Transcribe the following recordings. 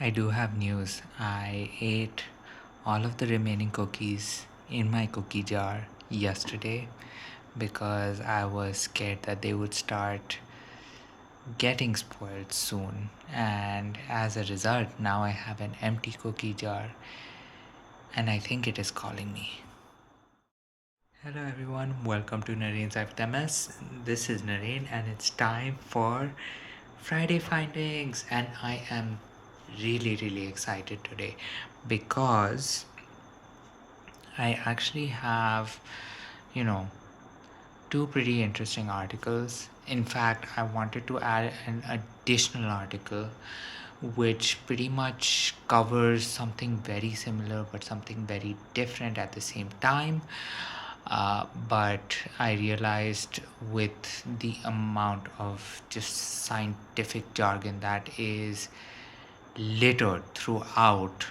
I do have news. I ate all of the remaining cookies in my cookie jar yesterday because I was scared that they would start getting spoiled soon. And as a result, now I have an empty cookie jar and I think it is calling me. Hello everyone, welcome to Narain's FMS. This is Narain and it's time for Friday Findings, and I am really excited today because I actually have, you know, two pretty interesting articles. In fact, I wanted to add an additional article which pretty much covers something very similar but something very different at the same time. But I realized with the amount of just scientific jargon that is littered throughout,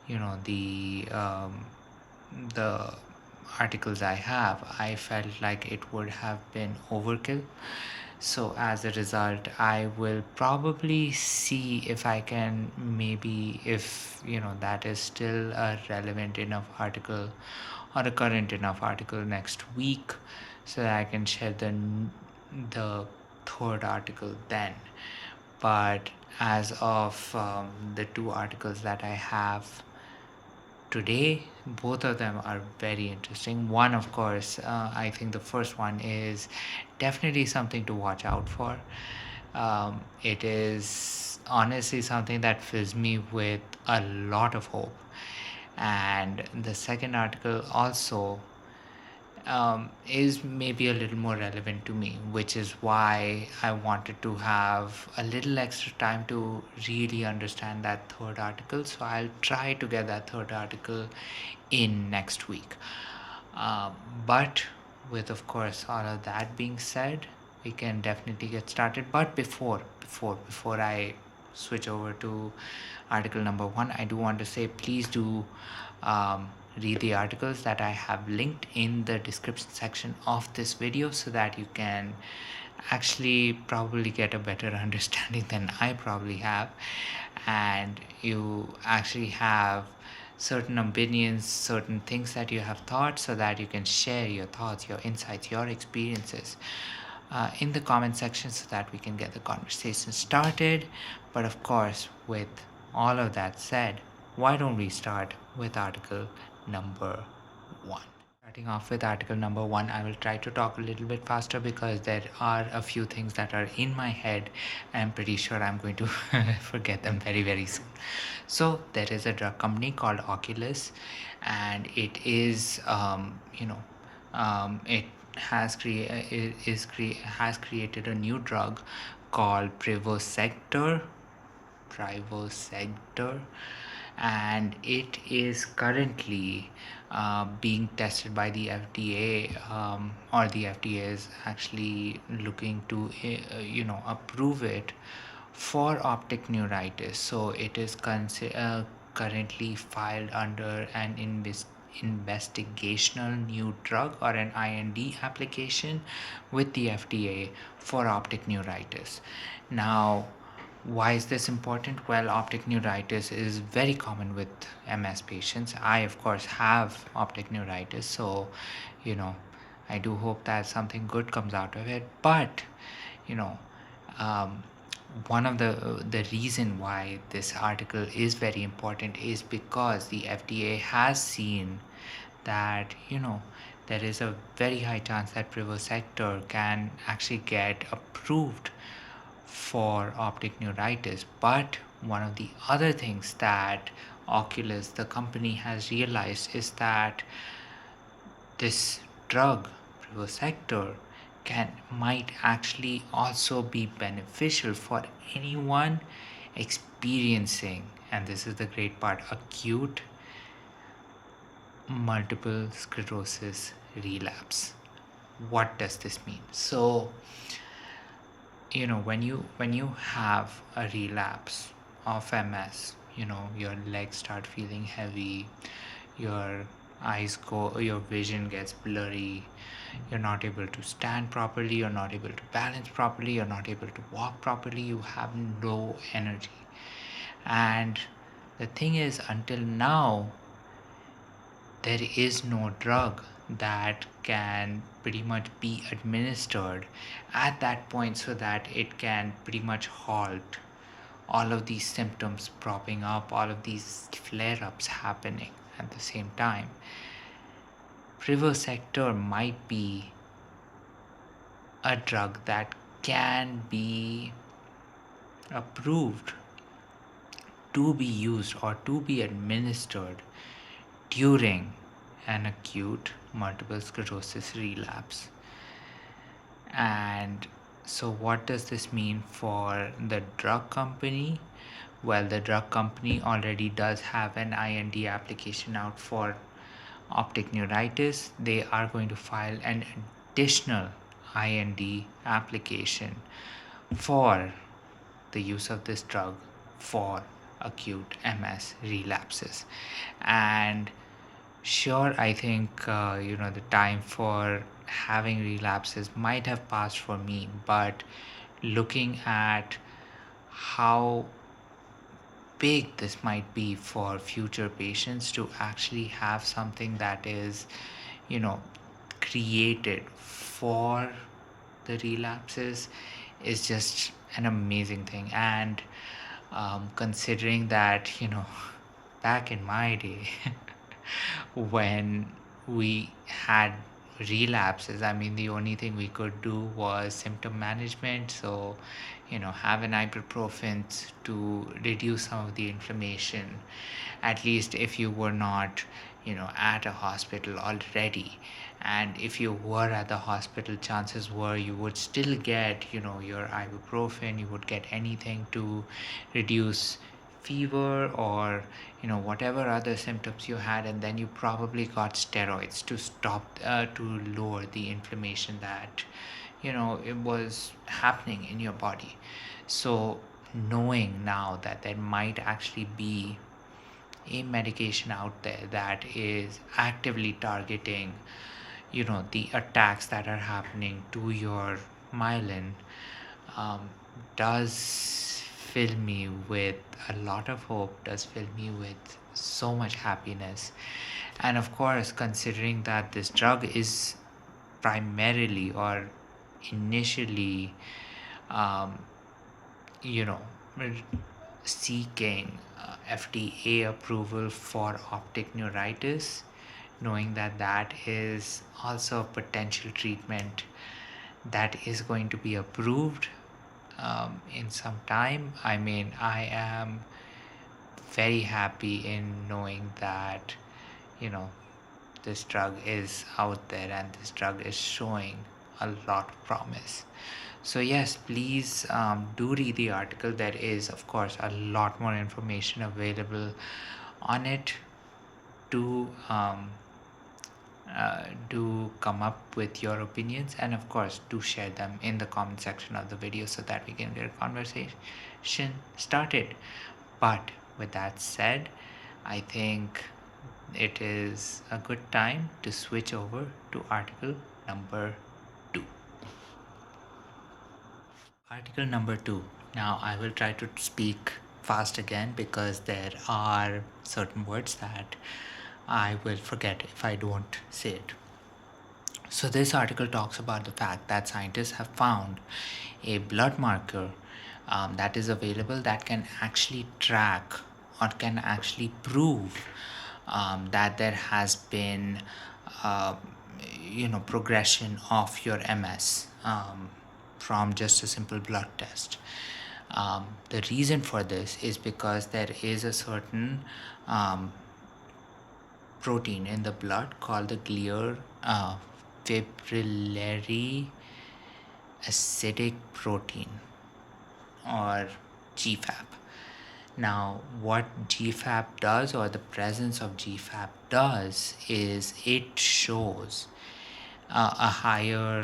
the articles I have, I felt like it would have been overkill. So as a result, I will probably see if I can maybe, if that is still a relevant enough article or a current enough article next week, so that I can share the third article then. But as of the two articles that I have today, both of them are very interesting. One, of course, I think the first one is definitely something to watch out for. It is honestly something that fills me with a lot of hope. And the second article also is maybe a little more relevant to me, which is why I wanted to have a little extra time to really understand that third article. So I'll try to get that third article in next week. But with, of course, all of that being said, we can definitely get started. But before I switch over to article number one, I do want to say please do read the articles that I have linked in the description section of this video, so that you can actually probably get a better understanding than I probably have, and you actually have certain opinions, certain things that you have thought, so that you can share your thoughts, your insights, your experiences in the comment section, so that we can get the conversation started. But of course, with all of that said, why don't we start with article number one? Starting off with article number one, I will try to talk a little bit faster because there are a few things that are in my head. I'm pretty sure I'm going to forget them very soon. So there is a drug company called Oculus, and it is, it has has created a new drug called Privosegtor, and it is currently being tested by the FDA, or the FDA is actually looking to approve it for optic neuritis. So it is currently filed under an investigational new drug, or an IND application, with the FDA for optic neuritis. Now, why is this important? Well, optic neuritis is very common with MS patients. I, of course, have optic neuritis, so I do hope that something good comes out of it. But you know, um, one of the reason why this article is very important is because the FDA has seen that there is a very high chance that Privosegtor can actually get approved for optic neuritis. But one of the other things that Oculus, the company, has realized is that this drug, Privosegtor, might actually also be beneficial for anyone experiencing, and this is the great part, acute multiple sclerosis relapse. What does this mean? So when you have a relapse of MS, your legs start feeling heavy, your your vision gets blurry, you're not able to stand properly, you're not able to balance properly, you're not able to walk properly, you have no energy. And the thing is, until now, there is no drug that can pretty much be administered at that point so that it can pretty much halt all of these symptoms propping up, all of these flare ups happening at the same time. Privosector might be a drug that can be approved to be used or to be administered during an acute multiple sclerosis relapse. And so, what does this mean for the drug company? Well, the drug company already does have an IND application out for optic neuritis. They are going to file an additional IND application for the use of this drug for acute MS relapses. And sure, I think the time for having relapses might have passed for me, but looking at how big this might be for future patients to actually have something that is, you know, created for the relapses is just an amazing thing. And considering that, back in my day, when we had relapses, I mean, the only thing we could do was symptom management. So, have an ibuprofen to reduce some of the inflammation, at least if you were not, at a hospital already. And if you were at the hospital, chances were you would still get, your ibuprofen, you would get anything to reduce fever or whatever other symptoms you had, and then you probably got steroids to stop to lower the inflammation that it was happening in your body. So knowing now that there might actually be a medication out there that is actively targeting the attacks that are happening to your myelin, um, does fill me with a lot of hope, does fill me with so much happiness. And of course, considering that this drug is primarily or initially, um, you know, seeking FDA approval for optic neuritis, knowing that that is also a potential treatment that is going to be approved in some time. I mean, I am very happy in knowing that, you know, this drug is out there and this drug is showing a lot of promise. So, yes, please do read the article. There is, of course, a lot more information available on it. Do come up with your opinions, and of course do share them in the comment section of the video so that we can get a conversation started. But with that said, I think it is a good time to switch over to article number 2. Article number 2. Now I will try to speak fast again because there are certain words that I will forget if I don't say it. So this article talks about the fact that scientists have found a blood marker that is available that can actually track or can actually prove that there has been progression of your MS from just a simple blood test. The reason for this is because there is a certain protein in the blood called the fibrillary acidic protein, or GFAP. Now, what GFAP does, or the presence of GFAP does, is it shows a higher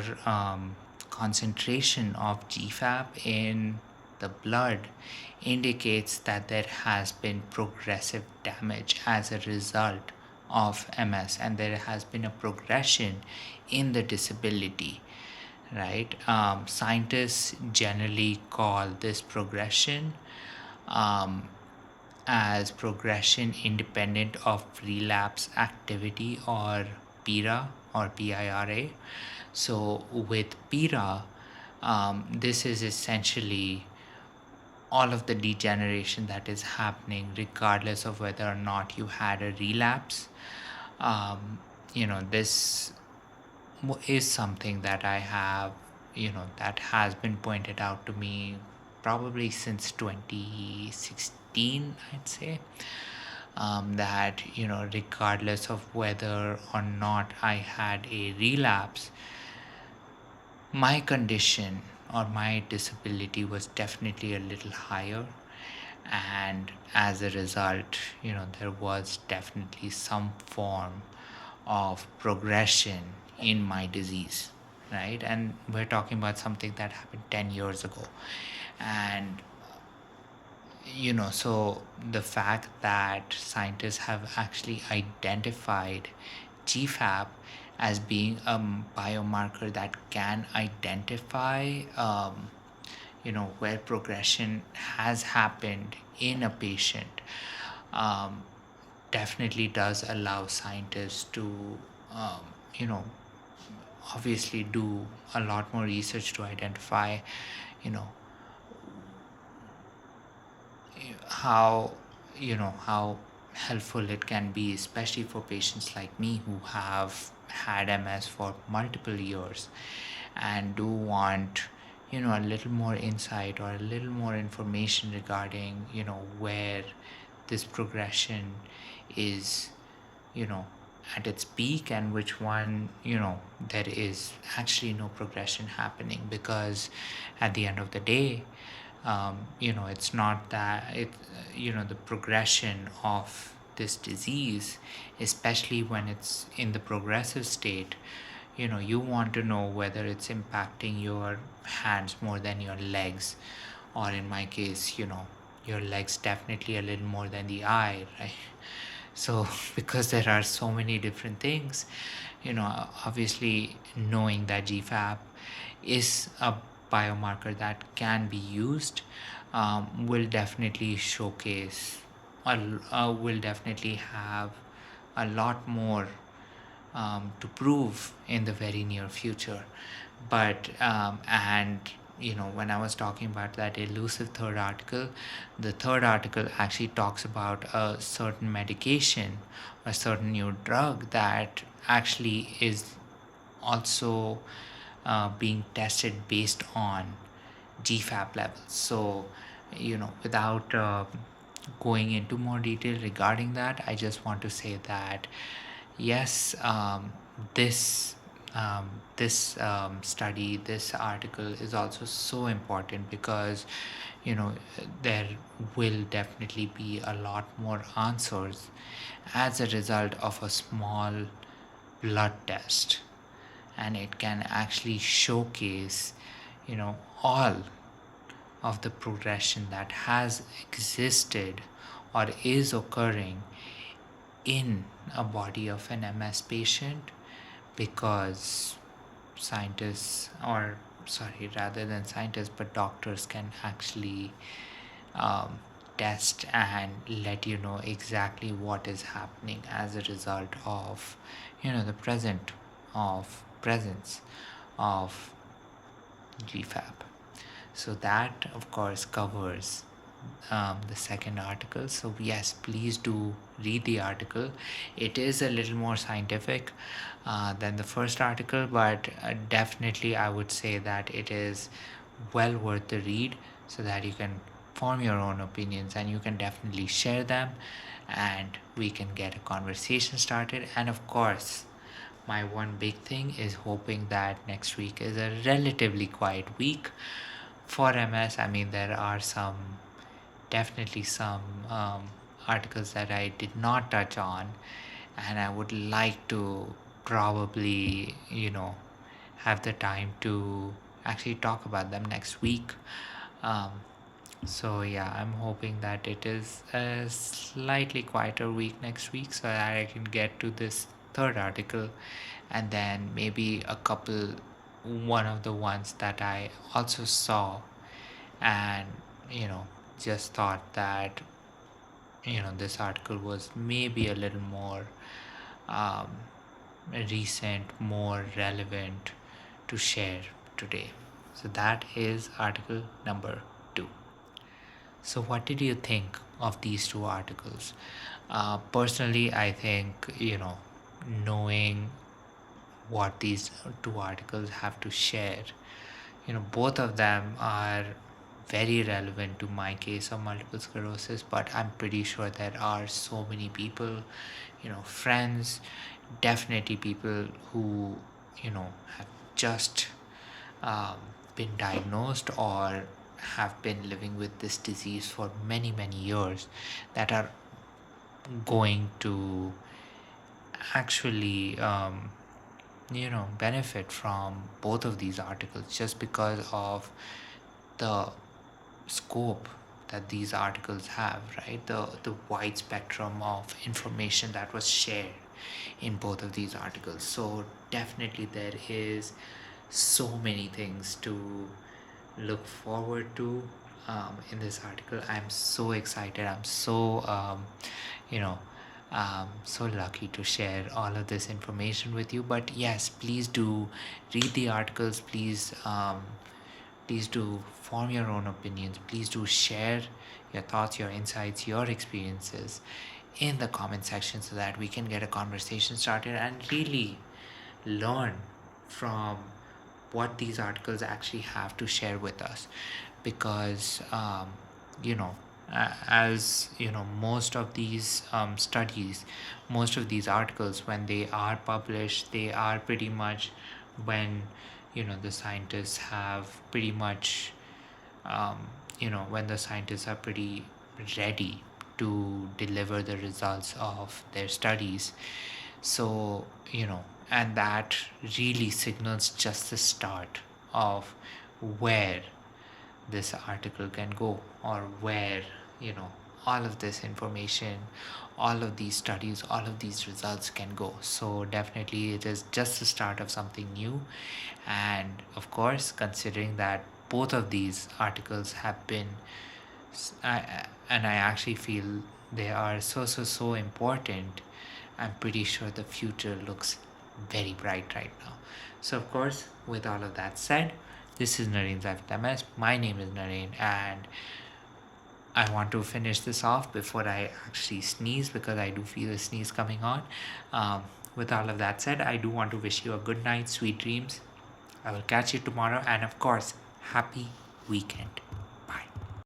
concentration of GFAP in the blood indicates that there has been progressive damage as a result of MS, and there has been a progression in the disability, right? Scientists generally call this progression as progression independent of relapse activity, or PIRA or PIRA. So with PIRA, this is essentially all of the degeneration that is happening regardless of whether or not you had a relapse. This is something that I have, that has been pointed out to me probably since 2016, I'd say. That, regardless of whether or not I had a relapse, my condition or my disability was definitely a little higher. And as a result, there was definitely some form of progression in my disease, right? And we're talking about something that happened 10 years ago. And so the fact that scientists have actually identified GFAP as being a biomarker that can identify, where progression has happened in a patient, um, definitely does allow scientists to, um, you know, obviously do a lot more research to identify, you know, how how helpful it can be, especially for patients like me who have had MS for multiple years and do want a little more insight or a little more information regarding where this progression is you know at its peak, and which one there is actually no progression happening. Because at the end of the day, it's not that the progression of this disease, especially when it's in the progressive state, you want to know whether it's impacting your hands more than your legs, or in my case, your legs definitely a little more than the eye, right? So because there are so many different things, obviously knowing that GFAP is a biomarker that can be used, will definitely showcase, will definitely have a lot more to prove in the very near future. But and when I was talking about that elusive third article, the third article actually talks about a certain medication, a certain new drug that actually is also being tested based on GFAP levels. So, without going into more detail regarding that, I just want to say that yes, this study, this article is also so important because there will definitely be a lot more answers as a result of a small blood test, and it can actually showcase all of the progression that has existed or is occurring in a body of an MS patient. Because scientists, or sorry, rather than scientists, but doctors can actually test and let you know exactly what is happening as a result of the presence of GFAP. So that of course covers the second article. So yes, please do read the article. It is a little more scientific than the first article, but definitely I would say that it is well worth the read, so that you can form your own opinions and you can definitely share them, and we can get a conversation started. And of course, my one big thing is hoping that next week is a relatively quiet week for MS. I mean, there are definitely some articles that I did not touch on, and I would like to probably, have the time to actually talk about them next week. Um, so yeah, I'm hoping that it is a slightly quieter week next week, so that I can get to this third article, and then maybe one of the ones that I also saw, and just thought that this article was maybe a little more um, recent, more relevant to share today. So that is article number 2. So, what did you think of these two articles? Personally, I think, knowing what these two articles have to share, both of them are very relevant to my case of multiple sclerosis, but I'm pretty sure there are so many people, friends, definitely people who, have just um, been diagnosed or have been living with this disease for many, many years that are going to actually, benefit from both of these articles just because of the scope that these articles have, right? The wide spectrum of information that was shared in both of these articles. So definitely there is so many things to look forward to in this article. I'm so excited. I'm so you know so lucky to share all of this information with you. But yes, please do read the articles. Please do form your own opinions. Please do share your thoughts, your insights, your experiences in the comment section so that we can get a conversation started and really learn from what these articles actually have to share with us. Because you know as most of these studies, most of these articles, when they are published, they are pretty much when the scientists have pretty much um, when the scientists are pretty ready to deliver the results of their studies. So, and that really signals just the start of where this article can go, or where, all of this information, all of these studies, all of these results can go. So, definitely, it is just the start of something new. And of course, considering that both of these articles have been, and I actually feel they are so important, I'm pretty sure the future looks very bright right now. So, of course, with all of that said, this is Nareen's Life with MS. My name is Nareen, and I want to finish this off before I actually sneeze, because I do feel a sneeze coming on. Um, with all of that said, I do want to wish you a good night, sweet dreams. I will catch you tomorrow, and of course, happy weekend.